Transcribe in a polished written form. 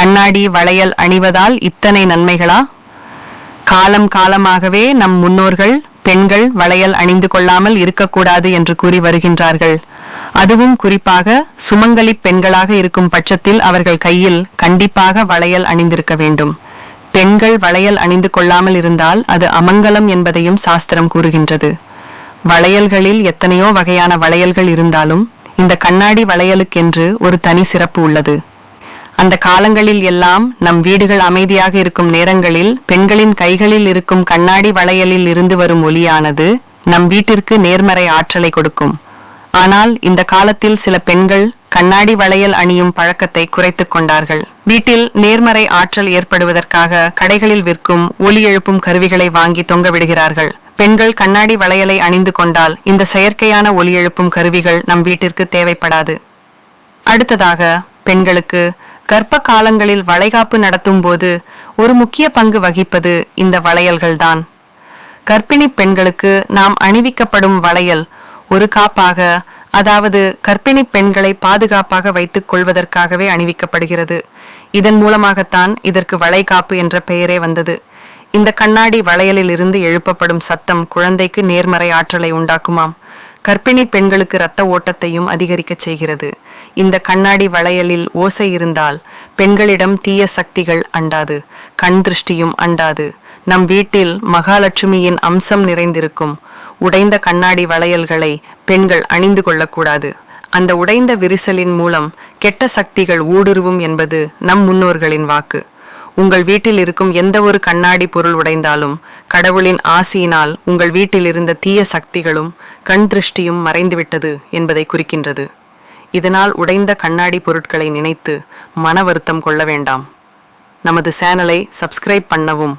கண்ணாடி வளையல் அணிவதால் இத்தனை நன்மைகளா? காலம் காலமாகவே நம் முன்னோர்கள் பெண்கள் வளையல் அணிந்து கொள்ளாமல் இருக்கக்கூடாது என்று கூறி வருகின்றார்கள். அதுவும் குறிப்பாக சுமங்கலி பெண்களாக இருக்கும் பட்சத்தில் அவர்கள் கையில் கண்டிப்பாக வளையல் அணிந்திருக்க வேண்டும். பெண்கள் வளையல் அணிந்து கொள்ளாமல் இருந்தால் அது அமங்கலம் என்பதையும் சாஸ்திரம் கூறுகின்றது. வளையல்களில் எத்தனையோ வகையான வளையல்கள் இருந்தாலும் இந்த கண்ணாடி வளையலுக்கென்று ஒரு தனி சிறப்பு உள்ளது. அந்த காலங்களில் எல்லாம் நம் வீடுகள் அமைதியாக இருக்கும் நேரங்களில் பெண்களின் கைகளில் இருக்கும் கண்ணாடி வளையலில் இருந்து வரும் ஒலியானது நம் வீட்டிற்கு நேர்மறை ஆற்றலை கொடுக்கும். ஆனால் இந்த காலத்தில் சில பெண்கள் கண்ணாடி வளையல் அணியும் பழக்கத்தை குறைத்துக் கொண்டார்கள். வீட்டில் நேர்மறை ஆற்றல் ஏற்படுவதற்காக கடைகளில் விற்கும் ஒலி எழுப்பும் கருவிகளை வாங்கி தொங்க விடுகிறார்கள். பெண்கள் கண்ணாடி வளையலை அணிந்து கொண்டால் இந்த செயற்கையான ஒலி எழுப்பும் கருவிகள் நம் வீட்டிற்கு தேவைப்படாது. அடுத்ததாக, பெண்களுக்கு கர்ப்ப காலங்களில் வளைகாப்பு நடத்தும் போது ஒரு முக்கிய பங்கு வகிப்பது இந்த வளையல்கள்தான். கர்ப்பிணி பெண்களுக்கு நாம் அணிவிக்கப்படும் வளையல் ஒரு காப்பாக, அதாவது கர்ப்பிணி பெண்களை பாதுகாப்பாக வைத்துக் கொள்வதற்காகவே அணிவிக்கப்படுகிறது. இதன் மூலமாகத்தான் இதற்கு வளைகாப்பு என்ற பெயரே வந்தது. இந்த கண்ணாடி வளையலில் இருந்து எழுப்பப்படும் சத்தம் குழந்தைக்கு நேர்மறை ஆற்றலை உண்டாக்குமாம். கர்ப்பிணி பெண்களுக்கு இரத்த ஓட்டத்தையும் அதிகரிக்க செய்கிறது. இந்த கண்ணாடி வளையலில் ஓசை இருந்தால் பெண்களிடம் தீய சக்திகள் அண்டாது, கண் திருஷ்டியும் அண்டாது. நம் வீட்டில் மகாலட்சுமியின் அம்சம் நிறைந்திருக்கும். உடைந்த கண்ணாடி வளையல்களை பெண்கள் அணிந்து கொள்ளக்கூடாது. அந்த உடைந்த விரிசலின் மூலம் கெட்ட சக்திகள் ஊடுருவும் என்பது நம் முன்னோர்களின் வாக்கு. உங்கள் வீட்டில் இருக்கும் எந்த ஒரு கண்ணாடி பொருள் உடைந்தாலும் கடவுளின் ஆசியினால் உங்கள் வீட்டில் இருந்த தீய சக்திகளும் கண் திருஷ்டியும் மறைந்துவிட்டது என்பதை குறிக்கின்றது. இதனால் உடைந்த கண்ணாடி பொருட்களை நினைத்து மன வருத்தம் கொள்ள வேண்டாம். நமது சேனலை சப்ஸ்கிரைப் பண்ணவும்.